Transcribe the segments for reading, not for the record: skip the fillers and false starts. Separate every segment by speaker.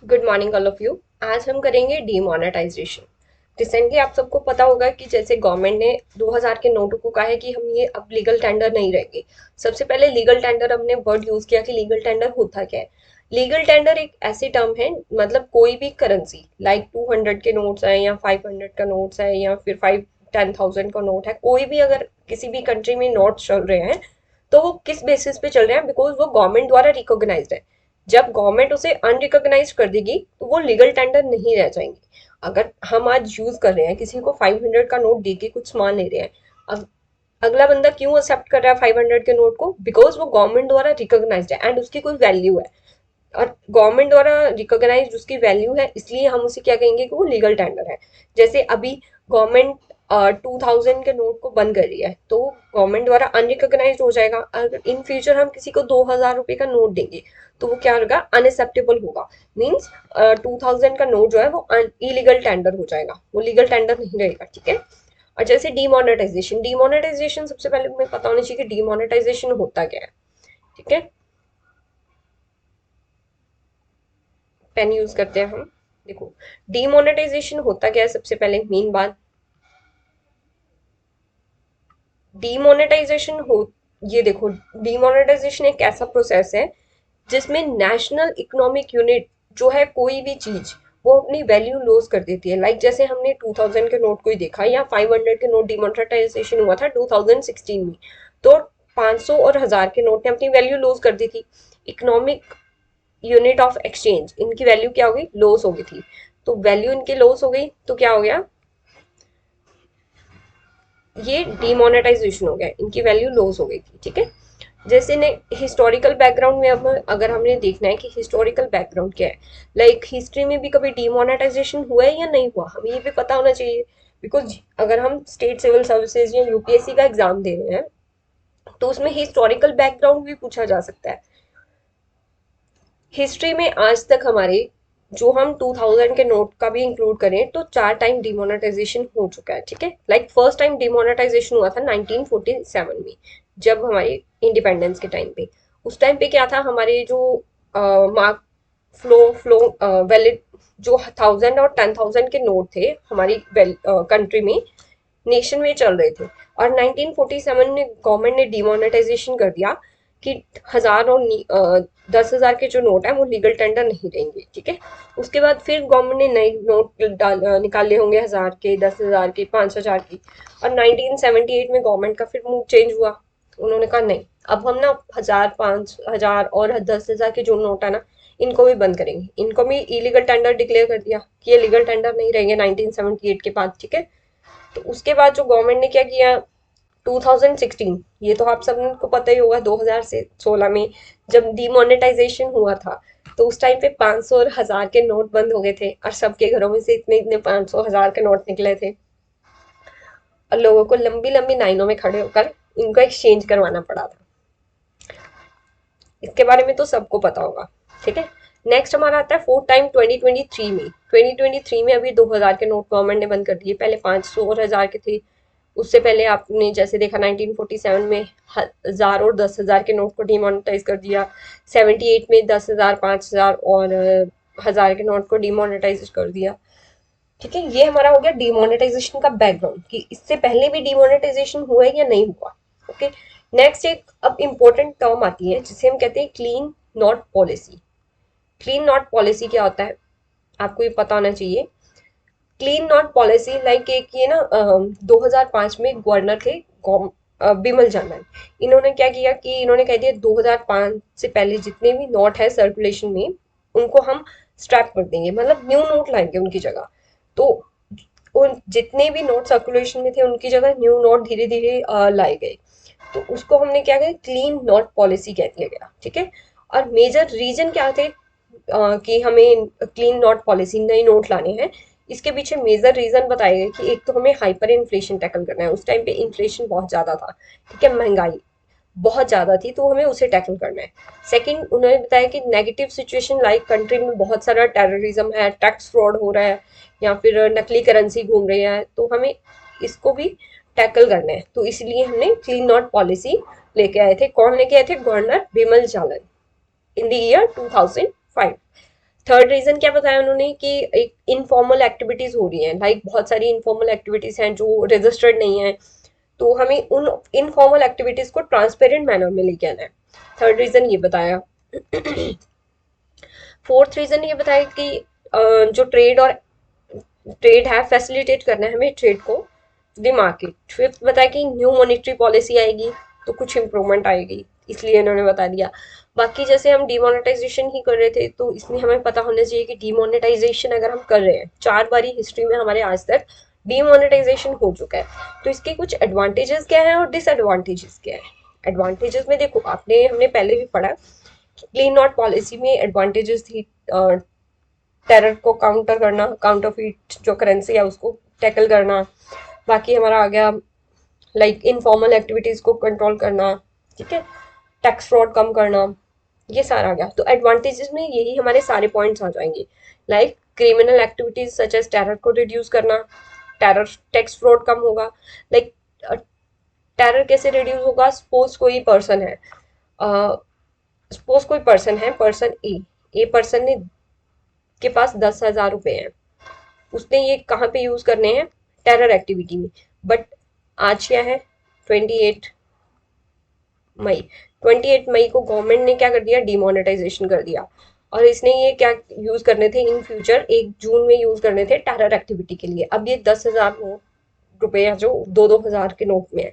Speaker 1: Good morning all of you. आज हम करेंगे डीमोनेटाइजेशन। रिसेंटली आप सबको पता होगा कि जैसे गवर्नमेंट ने 2000 के नोटों को कहा है कि हम ये अब लीगल टेंडर नहीं रहेंगे। सबसे पहले लीगल टेंडर हमने वर्ड यूज किया कि लीगल टेंडर होता क्या है। लीगल टेंडर एक ऐसी टर्म है, मतलब कोई भी करेंसी लाइक 200 के नोट्स है या 500 का नोट्स है या फिर 5-10,000 का नोट है, कोई भी अगर किसी भी कंट्री में नोट चल रहे हैं तो वो किस बेसिस पे चल रहे हैं, बिकॉज वो गवर्नमेंट द्वारा रिकॉग्नाइज्ड है। जब गवर्नमेंट उसे अनरिकॉग्नाइज कर देगी तो वो लीगल टेंडर नहीं रह जाएंगे। अगर हम आज यूज कर रहे हैं, किसी को 500 का नोट देके कुछ सामान ले रहे हैं, अब अगला बंदा क्यों एक्सेप्ट कर रहा है 500 के नोट को? बिकॉज वो गवर्नमेंट द्वारा रिकॉग्नाइज्ड है एंड उसकी कोई वैल्यू है। और गवर्नमेंट द्वारा रिकॉग्नाइज उसकी वैल्यू है, इसलिए हम उसे क्या कहेंगे कि वो लीगल टेंडर है। जैसे अभी गवर्नमेंट 2000 के नोट को बंद कर रही है तो गवर्नमेंट द्वारा अनरिकॉग्नाइज हो जाएगा। अगर इन फ्यूचर हम किसी को 2000 रुपए का नोट देंगे तो वो क्या होगा? अनएक्सेप्टेबल होगा। मीन्स 2000 का नोट जो है वो इलीगल टेंडर हो जाएगा, वो लीगल टेंडर नहीं रहेगा। ठीक है। और जैसे डीमोनेटाइजेशन, डीमोनेटाइजेशन सबसे पहले हमें पता होना चाहिए कि डीमोनेटाइजेशन होता क्या है। ठीक है। पेन यूज करते हैं हम। देखो, डीमोनेटाइजेशन होता क्या है, सबसे पहले मेन बात। डीमोनेटाइजेशन हो ये देखो, डीमोनेटाइजेशन एक ऐसा प्रोसेस है जिसमें नेशनल इकोनॉमिक यूनिट जो है कोई भी चीज, वो अपनी वैल्यू लॉस कर देती है। लाइक जैसे हमने 2000 के नोट को ही देखा या 500 के नोट डीमोनेटाइजेशन हुआ था 2016 में। तो 500 और 1000 के नोट ने अपनी वैल्यू लॉस कर दी थी। इकोनॉमिक यूनिट ऑफ एक्सचेंज, इनकी वैल्यू क्या हो गई? लॉस हो गई थी। तो वैल्यू इनकी लॉस हो गई तो क्या हो गया? ये डीमोनेटाइजेशन हो गया, इनकी वैल्यू लॉस हो गई थी। ठीक है। जैसे ने हिस्टोरिकल बैकग्राउंड में अब अगर हमने देखना है कि हिस्टोरिकल बैकग्राउंड क्या है, लाइक हिस्ट्री में भी कभी डीमोनेटाइजेशन हुआ है या नहीं हुआ, हमें ये भी पता होना चाहिए। बिकॉज अगर हम स्टेट सिविल सर्विसेज या यूपीएससी का एग्जाम दे रहे हैं तो उसमें हिस्टोरिकल बैकग्राउंड भी पूछा जा सकता है। हिस्ट्री में आज तक हमारे, जो हम 2000 के नोट का भी इंक्लूड करें तो 4 टाइम डिमोनेटाइजेशन हो चुका है। ठीक है। लाइक फर्स्ट टाइम डिमोनेटाइजेशन हुआ था 1947 में, जब हमारे इंडिपेंडेंस के टाइम पे। उस टाइम पे क्या था, हमारे जो मार्क फ्लो वैलिड जो 1000 और 10,000 के नोट थे हमारी कंट्री में, नेशन में चल रहे थे। और 1947 में गवर्नमेंट ने डिमोनेटाइजेशन कर दिया कि 1000 और 10,000 के जो नोट है वो लीगल टेंडर नहीं रहेंगे। ठीक है। उसके बाद फिर गवर्नमेंट ने नए नोट निकाले होंगे, 1000 के, 10,000 के, 5,000 की। और 1978 में गवर्नमेंट का फिर मूड चेंज हुआ। उन्होंने कहा नहीं, अब हम ना 1000, 5,000 और 10,000 के जो नोट है ना, इनको भी बंद करेंगे। इनको भी इलीगल टेंडर डिक्लेयर कर दिया कि ये लीगल टेंडर नहीं रहेंगे 1978 के बाद। ठीक है। तो उसके बाद जो गवर्नमेंट ने क्या किया, 2016, ये तो आप सबको पता ही होगा, 2000 से 16 में जब डिमोनेटाइजेशन हुआ था तो उस टाइम पे 500 और 1000 के नोट बंद हो गए थे और सबके घरों में से इतने इतने 500 1000 के नोट निकले थे और लोगों को लंबी लंबी लाइनों में खड़े होकर इनको एक्सचेंज करवाना पड़ा था। इसके बारे में तो सबको पता होगा। ठीक है। नेक्स्ट हमारा आता है फोर्थ टाइम 2023 में। 2023 में अभी 2000 के नोट गवर्नमेंट ने बंद कर दिए। पहले 500 और 1000 के थे। उससे पहले आपने जैसे देखा 1947 में 1000 और 10,000 के नोट को डिमोनेटाइज कर दिया। 78 में 10,000, 5,000 और 1000 के नोट को डिमोनेटाइज कर दिया। ठीक है। ये हमारा हो गया डिमोनेटाइजेशन का बैकग्राउंड कि इससे पहले भी डिमोनेटाइजेशन हुआ है या नहीं हुआ। ओके। नेक्स्ट एक अब इम्पोर्टेंट टर्म आती है जिसे हम कहते हैं clean note policy. Clean note policy क्या होता है, आपको ये पता होना चाहिए। क्लीन नोट पॉलिसी लाइक एक ये ना 2005 में गवर्नर थे बिमल जरनल। इन्होंने क्या किया कि इन्होंने कह दिया 2005 से पहले जितने भी नोट है सर्कुलेशन में उनको हम स्क्रैप कर देंगे, मतलब न्यू नोट लाएंगे उनकी जगह। तो उन जितने भी नोट सर्कुलेशन में थे उनकी जगह न्यू नोट धीरे धीरे लाए गए। तो उसको हमने क्या किया, क्लीन नोट पॉलिसी कह दिया गया। ठीक है। और मेजर रीजन क्या थे कि हमें क्लीन नोट पॉलिसी, नए नोट लाने हैं। इसके पीछे मेजर रीजन बताए गए कि एक तो हमें हाइपर इन्फ्लेशन टैकल करना है। उस टाइम पे इन्फ्लेशन बहुत ज्यादा था। ठीक है। महंगाई बहुत ज्यादा थी तो हमें उसे टैकल करना है। सेकंड, उन्होंने बताया कि नेगेटिव सिचुएशन लाइक कंट्री में बहुत सारा टेररिज्म है, टैक्स फ्रॉड हो रहा है या फिर नकली करेंसी घूम रही है, तो हमें इसको भी टैकल करना है। तो इसलिए हमने क्लीन नोट पॉलिसी लेके आए थे। कौन लेके आए थे? Governor Bimal Jalan in the year 2005। Third reason क्या बताया उन्होंने कि एक इनफॉर्मल एक्टिविटीज हो रही हैं, लाइक बहुत सारी इनफॉर्मल एक्टिविटीज हैं जो रजिस्टर्ड नहीं है, तो हमें उन इनफॉर्मल एक्टिविटीज को ट्रांसपेरेंट मैनर में लेके आना है। थर्ड रीजन ये बताया। फोर्थ रीजन ये बताया कि जो ट्रेड है फैसिलिटेट करना है हमें ट्रेड को द मार्केट। फिफ्थ बताया कि न्यू मॉनेटरी पॉलिसी आएगी तो कुछ इम्प्रूवमेंट आएगी, इसलिए इन्होंने बता दिया। बाकी जैसे हम डिमोनेटाइजेशन ही कर रहे थे तो इसमें हमें पता होना चाहिए कि डिमोनेटाइजेशन अगर हम कर रहे हैं, 4 बारी हिस्ट्री में हमारे आज तक डिमोनेटाइजेशन हो चुका है, तो इसके कुछ एडवांटेजेस क्या है और डिसएडवांटेजेस क्या है। एडवांटेजेस में देखो, हमने पहले भी पढ़ा, क्लीन नॉट पॉलिसी में एडवांटेजेस थी, टेरर को काउंटर करना, काउंटरफीट जो करेंसी है उसको टैकल करना। बाकी हमारा आ गया लाइक इनफॉर्मल एक्टिविटीज को कंट्रोल करना, ठीक है, टैक्स फ्रॉड कम करना, ये सारा आ गया। तो एडवांटेजेस में यही हमारे सारे पॉइंट्स आ जाएंगे, like criminal activities such as terror को रिड्यूस करना, टेरर टैक्स फ्रॉड कम होगा। लाइक टेरर कैसे रिड्यूस होगा, सपोज कोई पर्सन है, पर्सन ए पर्सन ने के पास 10,000 रुपए हैं, उसने ये कहाँ पे यूज करने हैं, टेरर एक्टिविटी में। बट आज क्या है, 28 मई, 28 मई को गवर्नमेंट ने क्या कर दिया, डिमोनेटाइजेशन कर दिया, और इसने ये क्या यूज करने थे इन फ्यूचर 1 जून में यूज करने थे टेरर एक्टिविटी के लिए। अब ये 10,000 रुपए जो 2-2 हजार के नोट में है,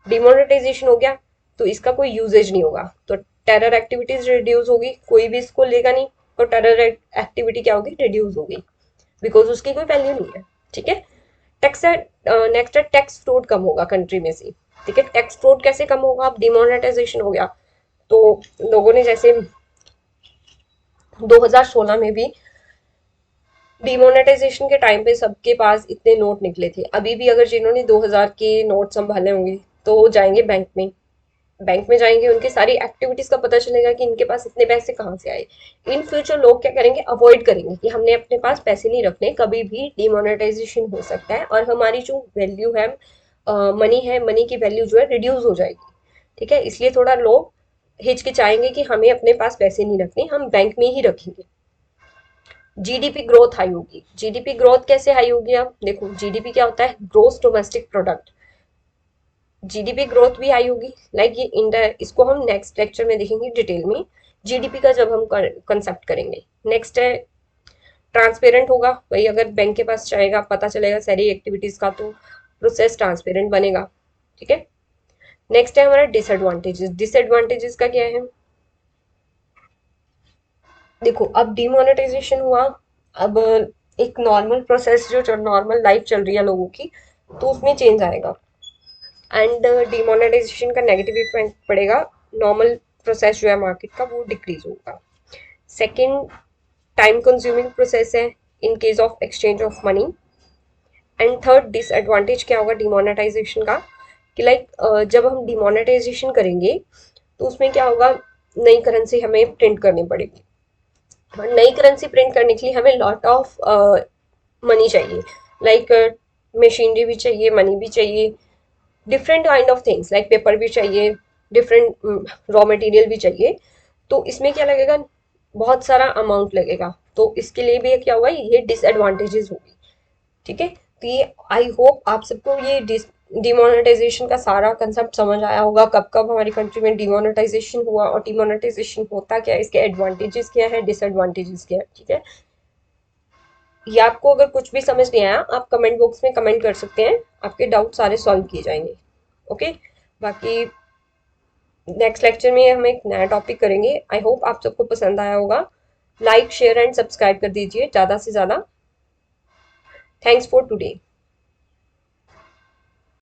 Speaker 1: डिमोनेटाइजेशन हो गया तो इसका कोई यूजेज नहीं होगा, तो टेरर एक्टिविटीज रिड्यूस होगी, कोई भी इसको लेगा नहीं, तो टेरर एक्टिविटी क्या होगी, रिड्यूस होगी, बिकॉज उसकी कोई वैल्यू नहीं है, ठीक है। टैक्स नेक्स्ट है टैक्स फ्रॉड कम होगा कंट्री में से, ठीक है। टैक्स फ्रॉड कैसे कम होगा, अब डिमोनेटाइजेशन हो गया तो लोगों ने जैसे 2016 में भी डिमोनेटाइजेशन के टाइम पे सबके पास इतने नोट निकले थे, अभी भी अगर जिन्होंने 2000 के नोट संभाले होंगे तो वो जाएंगे बैंक में जाएंगे, उनकी सारी एक्टिविटीज का पता चलेगा कि इनके पास इतने पैसे कहाँ से आए। इन फ्यूचर लोग क्या करेंगे, अवॉइड करेंगे कि हमने अपने पास पैसे नहीं रखने, कभी भी डिमोनेटाइजेशन हो सकता है और हमारी जो वैल्यू है, मनी की वैल्यू जो है रिड्यूस हो जाएगी, ठीक है। इसलिए थोड़ा लोग हिचकिचाएंगे कि हमें अपने पास पैसे नहीं रखने, हम बैंक में ही रखेंगे। जीडीपी ग्रोथ हाई होगी। जीडीपी ग्रोथ कैसे हाई होगी, अब देखो जीडीपी क्या होता है, gross domestic product. GDP growth भी हाई होगी, लाइक ये इसको हम नेक्स्ट लेक्चर में देखेंगे डिटेल में, जीडीपी का जब हम कंसेप्ट करेंगे। नेक्स्ट है ट्रांसपेरेंट होगा, वही अगर बैंक के पास जाएगा पता चलेगा सारी एक्टिविटीज का, तो प्रोसेस ट्रांसपेरेंट बनेगा, ठीक है। नेक्स्ट है हमारा डिसएडवांटेजेस। डिसएडवांटेजेस का क्या है, देखो अब डिमोनेटाइजेशन हुआ, अब एक नॉर्मल प्रोसेस जो नॉर्मल लाइफ चल रही है लोगों की, तो उसमें चेंज आएगा, एंड डिमोनेटाइजेशन का नेगेटिव इफेक्ट पड़ेगा, नॉर्मल प्रोसेस जो है मार्केट का वो डिक्रीज होगा। सेकेंड, टाइम कंज्यूमिंग प्रोसेस है in case of exchange of money. And third disadvantage क्या होगा डिमोनेटाइजेशन का, कि लाइक जब हम डिमोनेटाइजेशन करेंगे तो उसमें क्या होगा, नई करेंसी हमें प्रिंट करनी पड़ेगी, और नई करेंसी प्रिंट करने के लिए हमें लॉट ऑफ मनी चाहिए, लाइक मशीनरी भी चाहिए, मनी भी चाहिए, different kind of things, like paper भी चाहिए, डिफरेंट रॉ मटेरियल भी चाहिए। तो इसमें क्या लगेगा, बहुत सारा अमाउंट लगेगा, तो इसके लिए भी क्या होगा, ये डिसएडवांटेजेस होगी, ठीक है। तो ये आई होप आप सबको ये डिमोनेटाइजेशन का सारा कंसेप्ट समझ आया होगा, कब कब हमारी कंट्री में डिमोनेटाइजेशन हुआ और डिमोनेटाइजेशन होता क्या है, इसके एडवांटेजेस क्या है, डिसएडवांटेजेस क्या है, ठीक है। ये आपको अगर कुछ भी समझ नहीं आया आप कमेंट बॉक्स में कमेंट कर सकते हैं, आपके डाउट सारे सॉल्व किए जाएंगे, ओके। बाकी नेक्स्ट लेक्चर में हम एक नया टॉपिक करेंगे, आई होप आप सबको पसंद आया होगा। लाइक शेयर एंड सब्सक्राइब कर दीजिए ज़्यादा से ज़्यादा। Thanks for today.